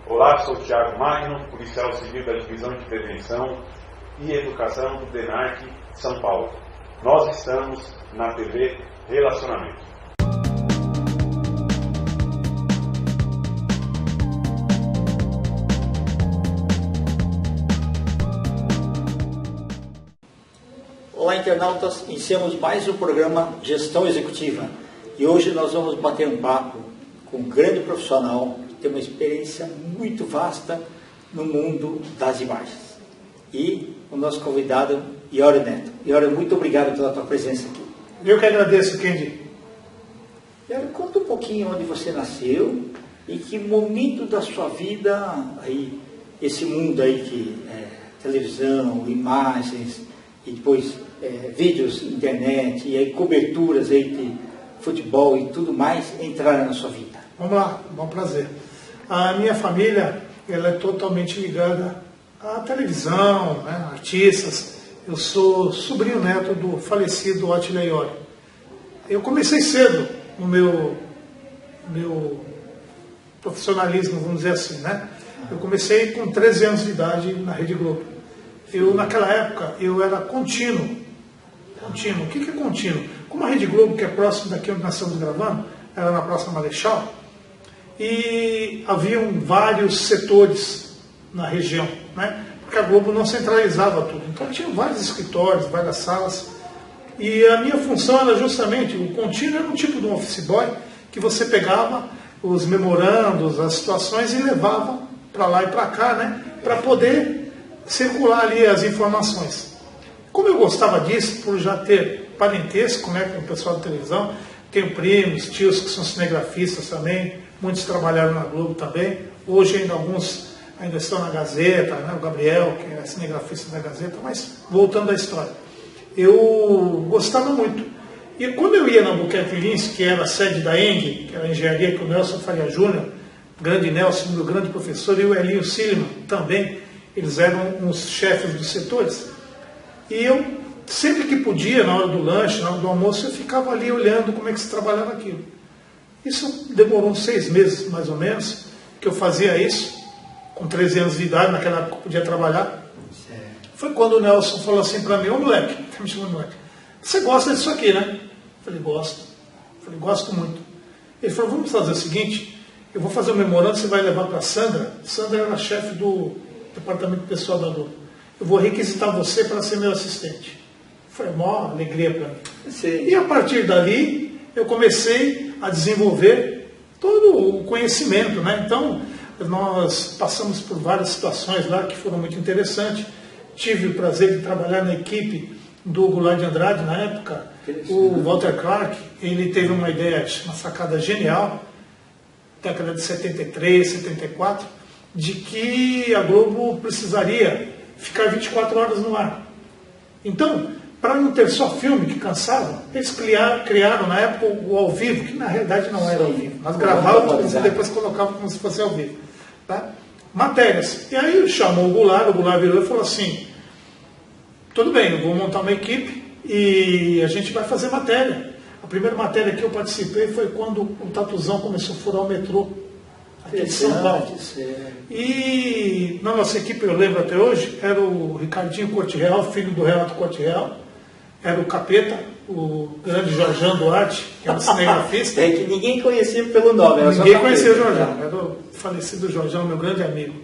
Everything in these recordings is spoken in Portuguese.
Olá, sou o Thiago Magno, policial civil da Divisão de Prevenção e Educação do DENARC São Paulo. Nós estamos na TV Relacionamento. Olá, internautas, iniciamos mais um programa Gestão Executiva e hoje nós vamos bater um papo com um grande profissional que tem uma experiência muito vasta no mundo das imagens. E o nosso convidado, Iório Neto. Iório, muito obrigado pela tua presença aqui. Eu que agradeço, Kendi. Iório, conta um pouquinho onde você nasceu e que momento da sua vida, aí, esse mundo aí que é televisão, imagens e depois vídeos, internet e aí coberturas aí de futebol e tudo mais entraram na sua vida. Vamos lá, bom prazer. A minha família, ela é totalmente ligada à televisão, né, artistas. Eu sou sobrinho neto do falecido Attila Iório. Eu comecei cedo no meu profissionalismo, vamos dizer assim, né? Eu comecei com 13 anos de idade na Rede Globo. Naquela época, eu era contínuo. O que é contínuo? Como a Rede Globo, que é próximo daqui onde nós estamos gravando, era na Praça Marechal, e haviam vários setores na região, né? Porque a Globo não centralizava tudo. Então tinha vários escritórios, várias salas, e a minha função era justamente, o contínuo era um tipo de um office boy, que você pegava os memorandos, as situações e levava para lá e para cá, né? Para poder circular ali as informações. Como eu gostava disso, por já ter parentesco, né, com o pessoal da televisão, tenho primos, tios que são cinegrafistas também, muitos trabalharam na Globo também, hoje ainda alguns ainda estão na Gazeta, né, o Gabriel, que é cinegrafista da Gazeta, mas voltando à história. Eu gostava muito. E quando eu ia na Albuquerque Lins, que era a sede da ENG, que era a engenharia que o Nelson Faria Júnior, grande Nelson, meu grande professor, e o Elinho Silliman também, eles eram os chefes dos setores. E eu, sempre que podia, na hora do lanche, na hora do almoço, eu ficava ali olhando como é que se trabalhava aquilo. Isso demorou uns 6 meses, mais ou menos, que eu fazia isso, com 13 anos de idade, naquela época eu podia trabalhar. Foi quando o Nelson falou assim para mim: ô moleque, me chamou de moleque, você gosta disso aqui, né? Eu falei, gosto. Eu falei, gosto muito. Ele falou, vamos fazer o seguinte, eu vou fazer um memorando, você vai levar para a Sandra. Sandra era a chefe do departamento pessoal da Globo. Eu vou requisitar você para ser meu assistente. Foi uma alegria para mim. Sim. E a partir dali, eu comecei a desenvolver todo o conhecimento, né? Então, nós passamos por várias situações lá que foram muito interessantes. Tive o prazer de trabalhar na equipe do Goulart de Andrade, na época. O Walter Clark, ele teve uma ideia, uma sacada genial, década de 73, 74, de que a Globo precisaria ficar 24 horas no ar. Então, para não ter só filme que cansava, eles criaram na época o ao vivo, que na realidade não era ao vivo. Nós gravávamos e depois colocávamos como se fosse ao vivo. Tá? Matérias. E aí chamou o Goulart virou e falou assim, tudo bem, eu vou montar uma equipe e a gente vai fazer matéria. A primeira matéria que eu participei foi quando o Tatuzão começou a furar o metrô aqui de São Paulo. E na nossa equipe, eu lembro até hoje, era o Ricardinho Corte Real, filho do Renato Corte Real, era o Capeta, o grande Jorjão Duarte, que era cinegrafista. É que ninguém conhecia pelo nome. Ninguém conhecia o Jorjão, era o falecido Jorjão, meu grande amigo.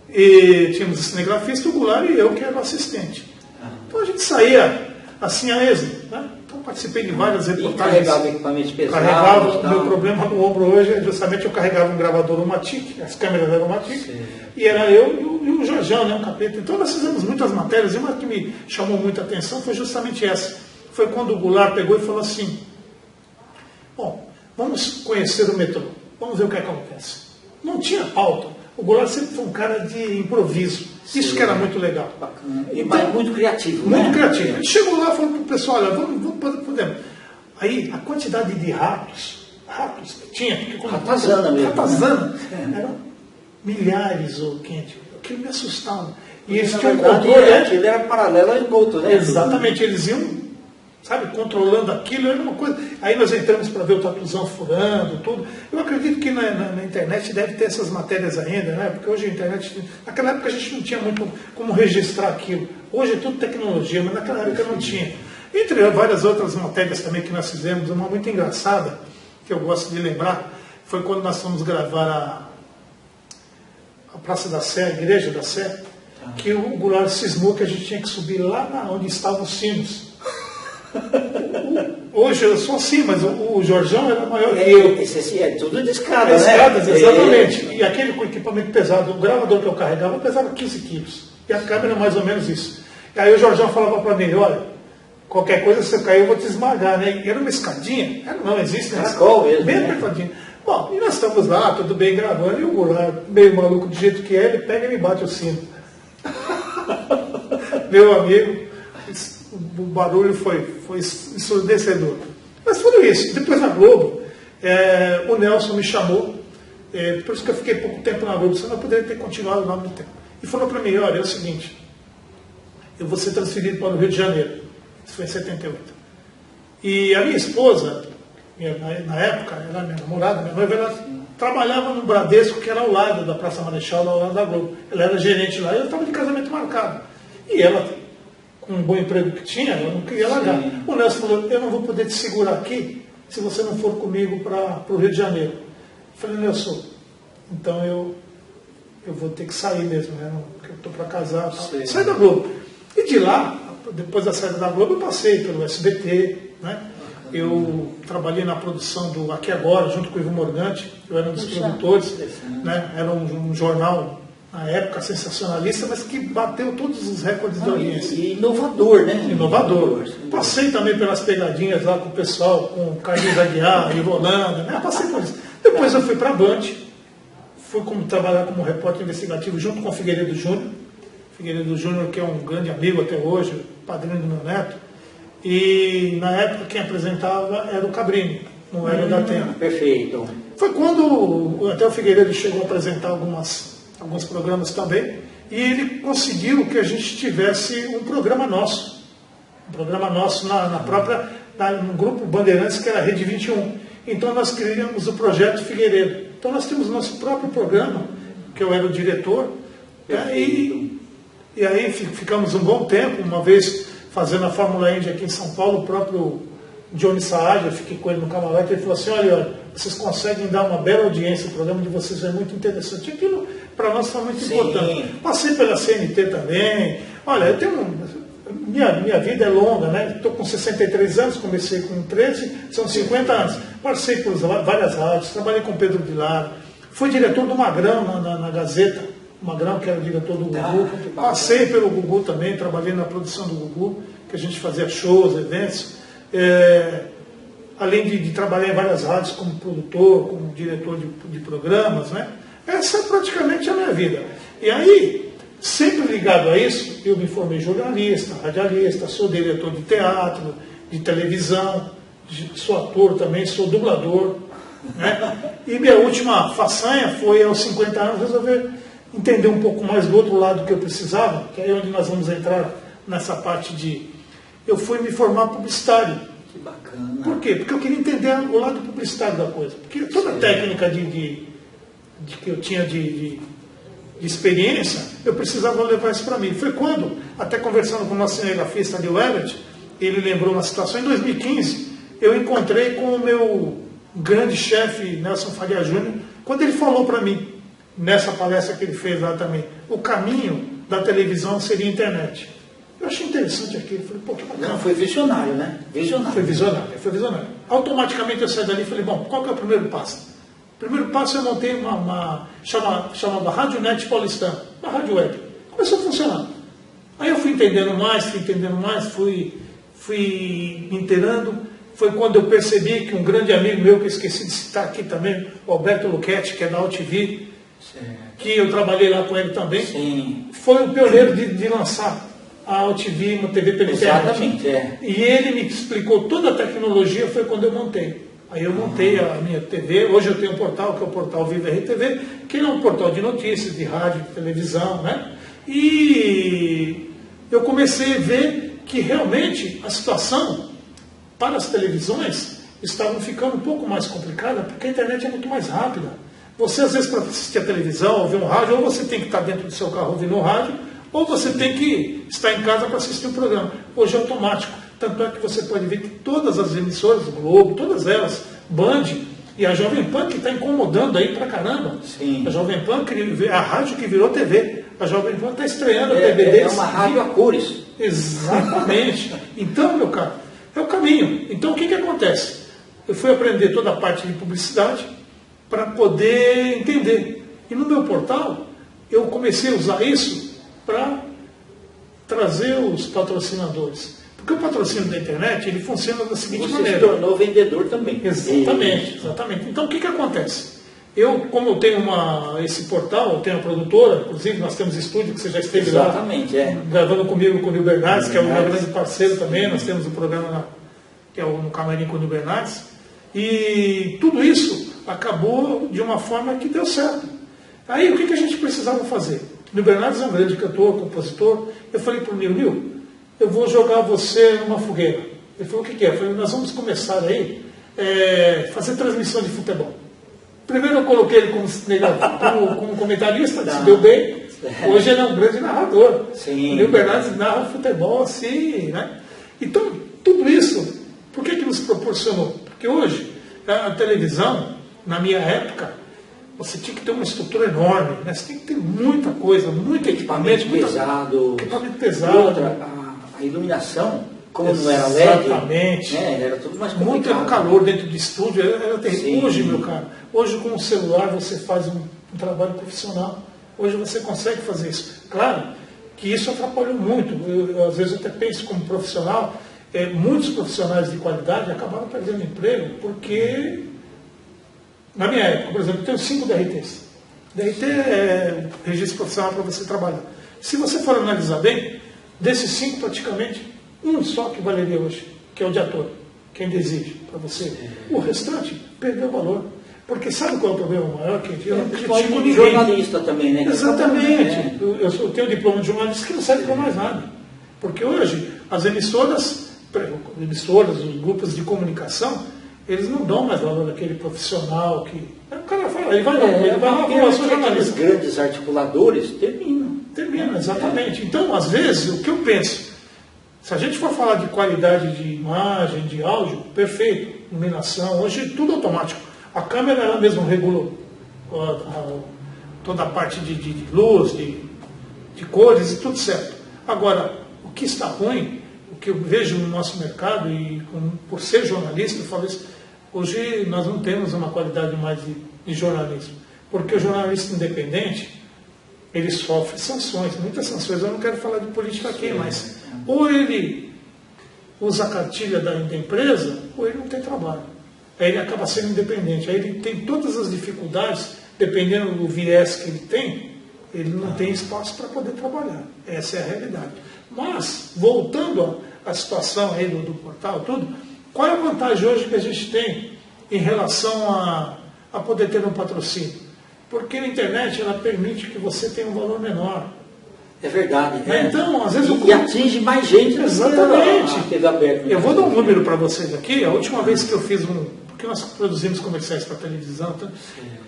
E tínhamos o cinegrafista, o Goulart e eu, que era o assistente. Então a gente saía assim a esmo, né? Então participei de várias reportagens. E carregava equipamentos pesados. Carregava, o meu problema no ombro hoje é justamente eu carregava um gravador Matic, as câmeras eram Matic, e era eu e o Jorjão, né, um Capeta. Então nós fizemos muitas matérias, e uma que me chamou muita atenção foi justamente essa. Foi quando o Goulart pegou e falou assim, bom, vamos conhecer o metrô, vamos ver o que acontece. Não tinha pauta. O Goulart sempre foi um cara de improviso. Sim. Isso que era muito legal. Bacana. Então, muito criativo. Muito criativo. A gente chegou lá e falou para o pessoal, olha, podemos. Aí a quantidade de ratos que tinha, porque ratazana mesmo. Ratazana, né? Eram milhares, ou quente. Aquilo me assustava. E porque, eles tinham verdade, controle. Aquilo era paralelo ao esgoto, né? Exatamente, eles iam sabe, controlando aquilo, era uma coisa. Aí nós entramos para ver o tatuzão furando, tudo. Eu acredito que na internet deve ter essas matérias ainda, né? Porque hoje a internet, naquela época a gente não tinha muito como registrar aquilo. Hoje é tudo tecnologia, mas naquela época não tinha. Entre várias outras matérias também que nós fizemos, uma muito engraçada, que eu gosto de lembrar, foi quando nós fomos gravar a Praça da Sé, a Igreja da Sé, que o Goulart cismou que a gente tinha que subir lá onde estavam os sinos. Hoje eu sou assim, mas o Jorjão era maior que eu. Esse é tudo de escada, Escadas, né? exatamente. E aquele com equipamento pesado, o gravador que eu carregava pesava 15 quilos. E a câmera mais ou menos isso. E aí o Jorjão falava para mim, olha, qualquer coisa se você cair eu vou te esmagar, né? E era uma escadinha, não existe, né? Caracol mesmo, bem né? apertadinho. Bom, e nós estamos lá, tudo bem gravando, e o Goulart, meio maluco do jeito que é, ele pega e me bate o sino. Meu amigo, o barulho foi ensurdecedor. Mas tudo isso. Depois na Globo, o Nelson me chamou, por isso que eu fiquei pouco tempo na Globo, senão eu poderia ter continuado lá muito tempo. E falou para mim, olha, é o seguinte, eu vou ser transferido para o Rio de Janeiro. Isso foi em 78. E a minha esposa, na época, ela minha namorada, minha noiva, ela trabalhava no Bradesco, que era ao lado da Praça Marechal, ao lado da Globo. Ela era gerente lá e eu estava de casamento marcado. E ela, com um bom emprego que tinha, ela não queria largar. O Nelson falou, eu não vou poder te segurar aqui se você não for comigo para o Rio de Janeiro. Eu falei, Nelson, então eu vou ter que sair mesmo, né? Porque eu estou para casar. Saí da Globo. E de lá, depois da saída da Globo, eu passei pelo SBT, né? Eu trabalhei na produção do Aqui Agora, junto com o Ivo Morgante, eu era um dos produtores, né? Era um jornal, na época, sensacionalista, mas que bateu todos os recordes de audiência. E inovador, né? Inovador. Passei também pelas pegadinhas lá com o pessoal, com o Carlos Aguiar, Ivo Holanda, né? Passei por isso. Depois eu fui para a Band, fui trabalhar como repórter investigativo junto com o Figueiredo Júnior. Figueiredo Júnior, que é um grande amigo até hoje, padrinho do meu neto. E na época quem apresentava era o Cabrini, não era o da Atena. Perfeito. Foi quando até o Figueiredo chegou a apresentar alguns programas também, e ele conseguiu que a gente tivesse um programa nosso. Um programa nosso no grupo Bandeirantes, que era a Rede 21. Então nós criamos o Projeto Figueiredo. Então nós temos o nosso próprio programa, que eu era o diretor, né, e aí ficamos um bom tempo, uma vez fazendo a Fórmula Indy aqui em São Paulo, o próprio Johnny Saad, eu fiquei com ele no camarote, ele falou assim, olha, vocês conseguem dar uma bela audiência, o programa de vocês é muito interessante. Aquilo para nós foi muito importante. Passei pela CNT também. Olha, eu tenho minha vida é longa, né? Estou com 63 anos, comecei com 13, são 50 anos. Passei por várias rádios, trabalhei com Pedro Vilar, fui diretor do Magrão na Gazeta, o Magrão, que era o diretor do Gugu. Passei pelo Gugu também, trabalhei na produção do Gugu, que a gente fazia shows, eventos. Além de trabalhar em várias rádios como produtor, como diretor de programas, né? Essa é praticamente a minha vida. E aí, sempre ligado a isso, eu me formei jornalista, radialista, sou diretor de teatro, de televisão, sou ator também, sou dublador, né? E minha última façanha foi, aos 50 anos, resolver entender um pouco mais do outro lado que eu precisava, que é onde nós vamos entrar nessa parte de... Eu fui me formar publicitário. Que bacana. Por quê? Porque eu queria entender o lado publicitário da coisa. Porque toda a técnica que eu tinha de experiência, eu precisava levar isso para mim. Foi quando, até conversando com o nosso cinegrafista ali, o Everett, ele lembrou uma situação, em 2015, eu encontrei com o meu grande chefe, Nelson Faria Júnior, quando ele falou para mim, nessa palestra que ele fez lá também, o caminho da televisão seria a internet. Eu achei interessante aquilo, falei, pô, que bacana. Não, foi visionário, né? Visionário. Foi visionário. Automaticamente eu saí dali e falei, bom, qual que é o primeiro passo? O primeiro passo eu montei uma chamada Rádio Net Paulistana, uma rádio web. Começou a funcionar. Aí eu fui entendendo mais, fui me inteirando. Foi quando eu percebi que um grande amigo meu, que eu esqueci de citar aqui também, o Alberto Luchetti, que é da UTV, que eu trabalhei lá com ele também, foi o pioneiro de lançar a UTV, uma TV pela internet. Exatamente, E ele me explicou toda a tecnologia, foi quando eu montei. Aí eu montei a minha TV, hoje eu tenho um portal, que é o portal Viva RTV, que é um portal de notícias, de rádio, de televisão, né? E eu comecei a ver que realmente a situação para as televisões estavam ficando um pouco mais complicadas, porque a internet é muito mais rápida. Você, às vezes, para assistir a televisão, ouvir um rádio, ou você tem que estar dentro do seu carro ouvindo um rádio, ou você tem que estar em casa para assistir um programa. Hoje é automático. Tanto é que você pode ver que todas as emissoras, Globo, todas elas, Band e a Jovem Pan, que está incomodando aí pra caramba. Sim. A Jovem Pan, a rádio que virou TV. A Jovem Pan está estreando a TV deles. É uma rádio a cores. Exatamente. Então, meu caro, é o caminho. Então, o que acontece? Eu fui aprender toda a parte de publicidade para poder entender. E no meu portal, eu comecei a usar isso para trazer os patrocinadores. Porque o patrocínio da internet, ele funciona da seguinte maneira. Você se tornou vendedor também. Exatamente, exatamente. Então, o que acontece? Eu, como eu tenho esse portal, eu tenho a produtora, inclusive nós temos estúdio que você já esteve exatamente, lá, gravando comigo com o Nil Bernardes, que é um grande parceiro também, nós temos o programa que é no Camarim com o Nil Bernardes, e tudo isso acabou de uma forma que deu certo. Aí, o que a gente precisava fazer? O Nil Bernardes é um grande cantor, compositor. Eu falei para o Nil, eu vou jogar você numa fogueira. Ele falou, o que é? Eu falei, nós vamos começar aí fazer transmissão de futebol. Primeiro eu coloquei ele como comentarista, se deu bem. Hoje ele é um grande narrador. Sim. O Nil Bernardes narra futebol assim, né? Então, tudo isso, por que nos proporcionou? Porque hoje, a televisão, na minha época, você tinha que ter uma estrutura enorme, né? Você tem que ter muita coisa, muito equipamento pesado. Equipamento pesado. E outra, a iluminação, como não era LED, exatamente. Né, era tudo mais complicado. Muito calor dentro do estúdio, era terrível. Sim. Hoje, meu cara, hoje com o celular você faz um trabalho profissional. Hoje você consegue fazer isso. Claro que isso atrapalhou muito. Às vezes eu até penso como profissional, muitos profissionais de qualidade acabaram perdendo emprego porque, na minha época, por exemplo, eu tenho 5 DRTs. DRT é registro profissional para você trabalhar. Se você for analisar bem, desses 5 praticamente, um só que valeria hoje, que é o de ator, que ainda exige para você. O restante perdeu valor. Porque sabe qual é o problema maior? Que eu não critico ninguém. Jornalista também, né? Exatamente. Eu tenho o diploma de jornalista que não serve para mais nada. Porque hoje as emissoras, os grupos de comunicação, eles não dão mais valor àquele profissional que... O cara fala, ele vai lá, eu sou jornalista. Os grandes articuladores terminam. Termina, exatamente. Então, às vezes, o que eu penso, se a gente for falar de qualidade de imagem, de áudio, perfeito, iluminação, hoje tudo automático. A câmera ela mesma regula toda a parte de luz, de cores e tudo certo. Agora, o que está ruim, o que eu vejo no nosso mercado, e por ser jornalista, eu falo isso, hoje nós não temos uma qualidade mais de jornalismo. Porque o jornalista independente, ele sofre sanções, muitas sanções. Eu não quero falar de política aqui, mas ou ele usa a cartilha da empresa, ou ele não tem trabalho. Aí ele acaba sendo independente. Aí ele tem todas as dificuldades, dependendo do viés que ele tem, ele não tem espaço para poder trabalhar. Essa é a realidade. Mas, voltando à situação aí do portal, tudo, qual é a vantagem hoje que a gente tem em relação a poder ter um patrocínio? Porque a internet ela permite que você tenha um valor menor. É verdade. Né? Então, às vezes e atinge mais gente. Exatamente. Eu vou dar um número para vocês aqui. A última vez que eu fiz porque nós produzimos comerciais para televisão,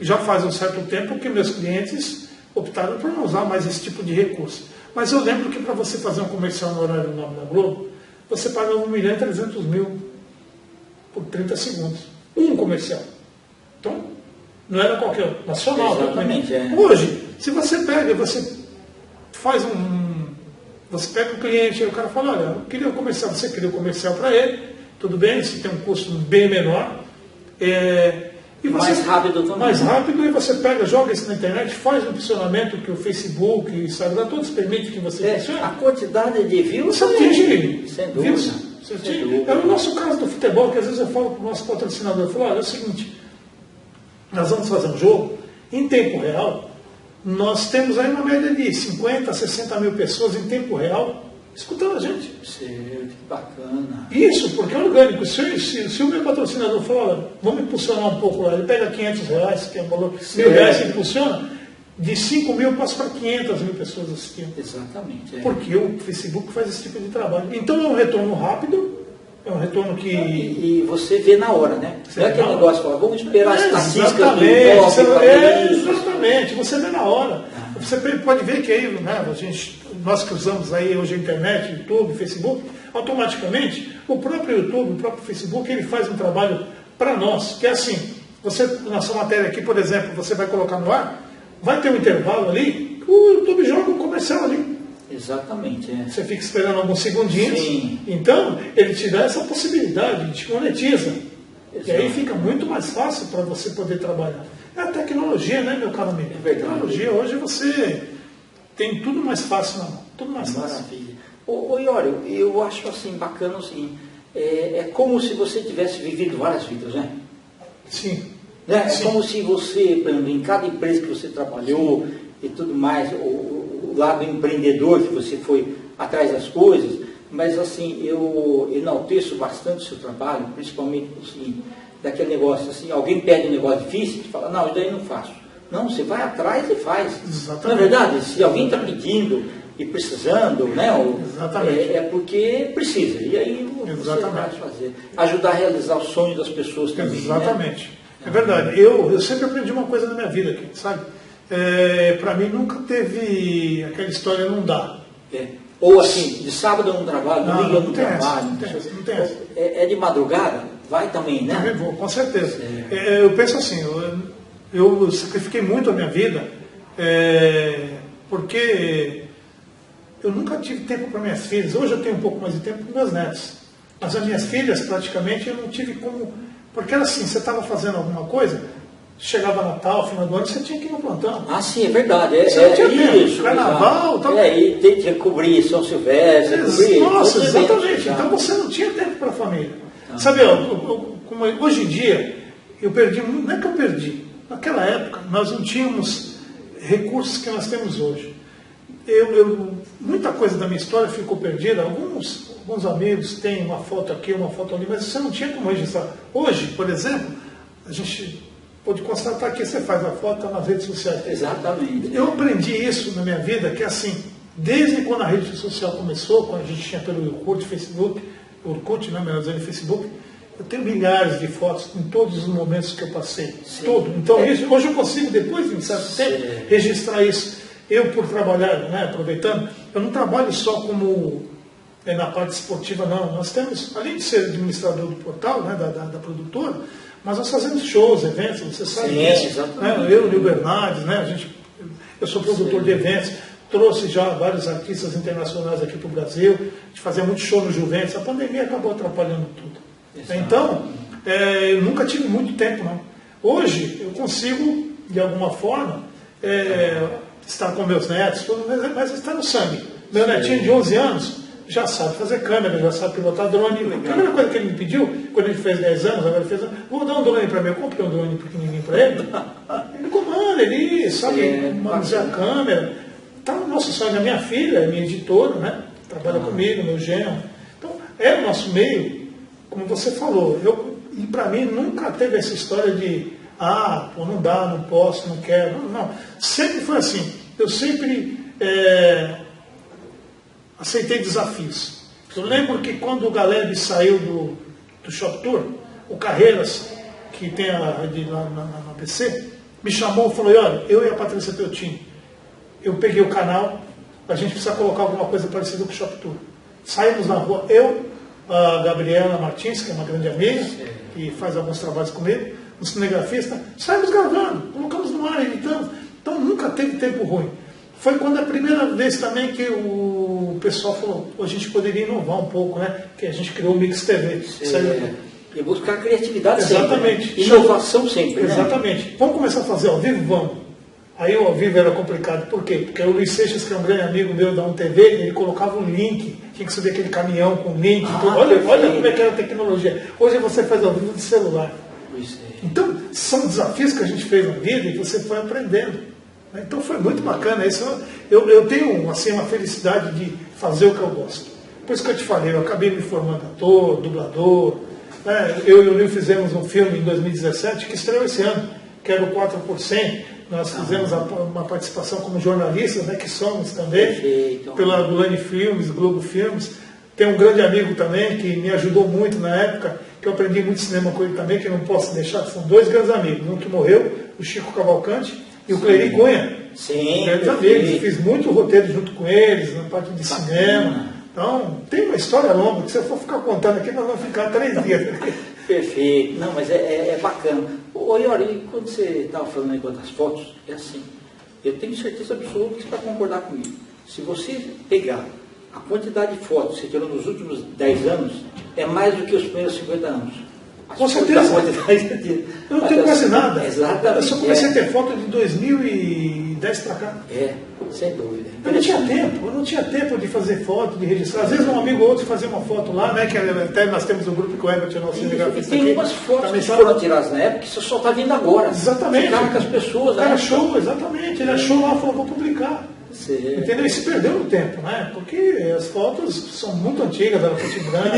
já faz um certo tempo que meus clientes optaram por não usar mais esse tipo de recurso. Mas eu lembro que para você fazer um comercial no horário nobre da Globo, você paga 1.300.000 por 30 segundos. Um comercial. Então, não era qualquer um, nacional. Exatamente, Hoje, se você pega, você faz você pega um cliente e o cara fala, olha, eu queria um comercial, você cria um comercial para ele, tudo bem, você tem um custo bem menor. E você, mais rápido também. Mais rápido, e você pega, joga isso na internet, faz um funcionamento que o Facebook e Instagram todos permitem que você funcione. A quantidade de views você atinge. Sem dúvida. É o nosso caso do futebol, que às vezes eu falo para o nosso patrocinador, eu falo, olha, é o seguinte, nós vamos fazer um jogo, em tempo real, nós temos aí uma média de 50 a 60 mil pessoas em tempo real escutando a gente. Que bacana. Isso, porque é orgânico. Se o meu patrocinador falar, olha, vamos impulsionar um pouco lá, ele pega R$500, que é um valor, R$1.000 e impulsiona, de 5 mil passa para 500 mil pessoas assistindo. Exatamente. Porque o Facebook faz esse tipo de trabalho. Então é um retorno rápido, É um retorno que... E você vê na hora, né? Não é aquele negócio, vamos esperar as estatísticas do exatamente, você vê na hora. Você pode ver que aí, né, nós que usamos aí hoje a internet, YouTube, Facebook, automaticamente o próprio YouTube, o próprio Facebook, ele faz um trabalho para nós, que é assim, você, na sua matéria aqui, por exemplo, você vai colocar no ar, vai ter um intervalo ali, o YouTube joga um comercial ali. Exatamente. É. Você fica esperando alguns segundinhos. Sim. Então, ele te dá essa possibilidade, te monetiza. Exato. E aí fica muito mais fácil para você poder trabalhar. É a tecnologia, né, meu caro amigo? É verdade. A tecnologia, hoje você tem tudo mais fácil na mão. Tudo mais fácil. Maravilha. Ô Iório, eu acho assim bacana assim, é como se você tivesse vivido várias vidas, né? Sim. Né? Sim. É como se você, por exemplo, em cada empresa que você trabalhou e tudo mais, o lado empreendedor que você foi atrás das coisas, mas assim, eu enalteço bastante o seu trabalho, principalmente assim, daquele negócio assim, alguém pede um negócio difícil, você fala, não, isso daí eu não faço. Não, você vai atrás e faz. Exatamente. Não é verdade? Se alguém está pedindo e precisando, né, é porque precisa. E aí você vai fazer. Ajudar a realizar o sonho das pessoas também. Exatamente. Né? É verdade. Eu sempre aprendi uma coisa na minha vida aqui, sabe? Para mim nunca teve aquela história não dá. Ou assim, de sábado eu não trabalho, domingo eu não trabalho. Não tem essa. É de madrugada? Vai também, né? Também vou, com certeza. Eu penso assim, eu sacrifiquei muito a minha vida, porque eu nunca tive tempo para minhas filhas. Hoje eu tenho um pouco mais de tempo para meus netos. Mas as minhas filhas, praticamente, eu não tive como... Porque era assim, você estava fazendo alguma coisa... Chegava Natal, final do ano, você tinha que ir no plantão. Ah, sim, é verdade. Você não tinha tempo. Carnaval, tal. E tem que cobrir São Silvestre. Nossa, exatamente. Então você não tinha tempo para a família. Sabe, como hoje em dia, eu perdi, não é que eu perdi. Naquela época, nós não tínhamos recursos que nós temos hoje. Muita coisa da minha história ficou perdida. Alguns amigos têm uma foto aqui, uma foto ali, mas você não tinha como registrar. Hoje, por exemplo, a gente... pode constatar que você faz a foto, está nas redes sociais. Exatamente. Eu aprendi isso na minha vida, que assim, desde quando a rede social começou, quando a gente tinha pelo Orkut, Facebook, Orkut, né, melhor dizendo, Facebook, eu tenho milhares de fotos em todos os momentos que eu passei. Sim. Tudo. Então, hoje eu consigo, depois de um certo tempo, registrar isso. Eu, por trabalhar, né, aproveitando, eu não trabalho só como na parte esportiva, não. Nós temos, além de ser administrador do portal, né, da produtora, mas nós fazemos shows, eventos, você sabe disso. Né? Eu, o Nil Bernardes, né? Eu sou produtor de eventos, trouxe já vários artistas internacionais aqui para o Brasil, a gente fazia muito show no Juventus, a pandemia acabou atrapalhando tudo. Exato. Então, eu nunca tive muito tempo, não. Hoje, eu consigo, de alguma forma, estar com meus netos, tudo, mas está no sangue. Meu netinho de 11 anos... já sabe fazer câmera, já sabe pilotar drone. A primeira coisa que ele me pediu, quando ele fez 10 anos, agora ele fez, vou dar um drone para mim, eu comprei um drone pequenininho para ele. Ele comanda, ele sabe manusear a câmera. Está no nosso sonho. A minha filha é minha editora, né? Trabalha comigo, meu genro. Então, é o nosso meio, como você falou. E para mim nunca teve essa história de, pô, não dá, não posso, não quero. Não. Sempre foi assim. Eu sempre... aceitei desafios. Eu lembro que quando o Galeb saiu do Shop Tour, o Carreiras, que tem a rede lá na PC, me chamou e falou, olha, eu e a Patrícia Teotin, eu peguei o canal, a gente precisa colocar alguma coisa parecida com o Shop Tour. Saímos na rua, eu, a Gabriela Martins, que é uma grande amiga, que faz alguns trabalhos comigo, um cinegrafista, saímos gravando, colocamos no ar, editamos. Então nunca teve tempo ruim. Foi quando a primeira vez também que o pessoal falou, a gente poderia inovar um pouco, né? Que a gente criou o Mix TV. E buscar criatividade exatamente. Sempre. Né? Inovação sempre. Exatamente. Né? Vamos começar a fazer ao vivo? Vamos. Aí o ao vivo era complicado. Por quê? Porque o Luiz Seixas, que é um grande amigo meu da TV, ele colocava um link, tinha que subir aquele caminhão com link. Olha como é que era a tecnologia. Hoje você faz ao vivo de celular. Então, são desafios que a gente fez na vida e que você foi aprendendo. Então foi muito bacana isso. Eu tenho assim, uma felicidade de fazer o que eu gosto. Por isso que eu te falei, eu acabei me formando ator, dublador. Né? Eu e o Nil fizemos um filme em 2017 que estreou esse ano, que era o 4%. Nós fizemos uma participação como jornalistas, né, que somos também, pela Gulani Filmes, Globo Filmes. Tem um grande amigo também que me ajudou muito na época, que eu aprendi muito cinema com ele também, que eu não posso deixar, são dois grandes amigos. Um que morreu, o Chico Cavalcante, e o Clery Cunha. Sim, grandes amigos. Eu fiz muito roteiro junto com eles, na parte de cinema. Então, tem uma história longa, que se eu for ficar contando aqui, nós vamos ficar 3 dias. Perfeito. Não, mas é bacana. Ô, Iori, quando você estava falando aí das fotos, é assim, eu tenho certeza absoluta que você vai concordar comigo. Se você pegar a quantidade de fotos que você tirou nos últimos 10 anos, é mais do que os primeiros 50 anos. Com certeza. Eu não tenho quase nada. Exatamente. Eu só comecei a ter foto de 2010 para cá. Sem dúvida. Eu não tinha tempo de fazer foto, de registrar. Às vezes um amigo ou outro fazia uma foto lá, né? Que até nós temos um grupo que o Herbert é nosso cinegrafista aqui. Tem umas fotos que foram tiradas na época que você só está vindo agora. Exatamente. Ficaram com as pessoas. Ele achou, exatamente. Ele achou lá e falou, vou publicar. Sim. Entendeu? E se perdeu no tempo, né? Porque as fotos são muito antigas, eram foto branca.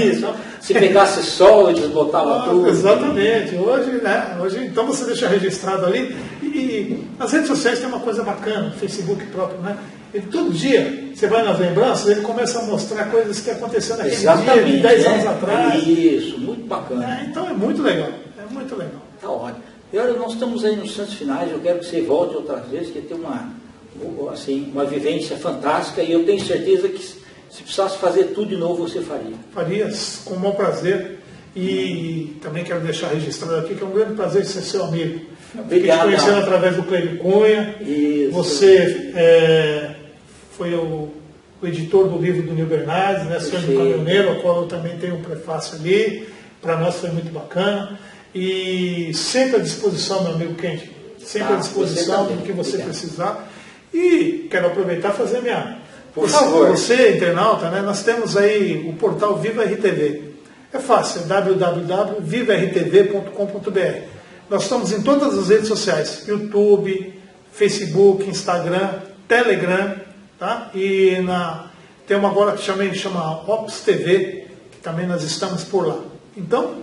Se pegasse sol, eles botavam tudo. Exatamente. Hoje, né? Então você deixa registrado ali. E as redes sociais tem uma coisa bacana, o Facebook próprio, né? E todo dia você vai nas lembranças, ele começa a mostrar coisas que aconteceram naquele dia, de 10 anos atrás. Isso, muito bacana. Então é muito legal. É muito legal. Tá ótimo. E olha, nós estamos aí nos Santos Finais, eu quero que você volte outras vezes, que tem uma vivência fantástica, e eu tenho certeza que se precisasse fazer tudo de novo, você faria. Faria, com o maior prazer. E também quero deixar registrado aqui que é um grande prazer de ser seu amigo. Obrigado. Fiquei te conhecendo através do Clery Cunha. Isso. Você foi o editor do livro do Nil Bernardes, né, Sonho do Caminhoneiro, ao qual eu também tenho um prefácio ali. Para nós foi muito bacana. E sempre à disposição, meu amigo Kendi. Sempre à disposição do que você precisar. E quero aproveitar e fazer Por favor. Você, internauta, né, nós temos aí o portal Viva RTV. É fácil, é www.vivartv.com.br. Nós estamos em todas as redes sociais, YouTube, Facebook, Instagram, Telegram, tá? E tem uma agora que chama Ops TV, que também nós estamos por lá. Então,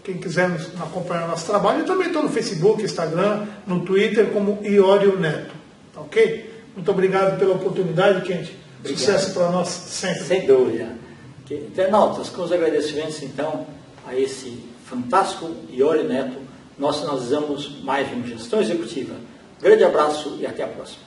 quem quiser acompanhar nosso trabalho, eu também estou no Facebook, Instagram, no Twitter, como Iório Neto. Tá ok? Muito obrigado pela oportunidade, Kendi. Sucesso para nós sempre. Sem dúvida. Internautas, com os agradecimentos então a esse fantástico Iório Neto, nós finalizamos mais uma Gestão Executiva. Grande abraço e até a próxima.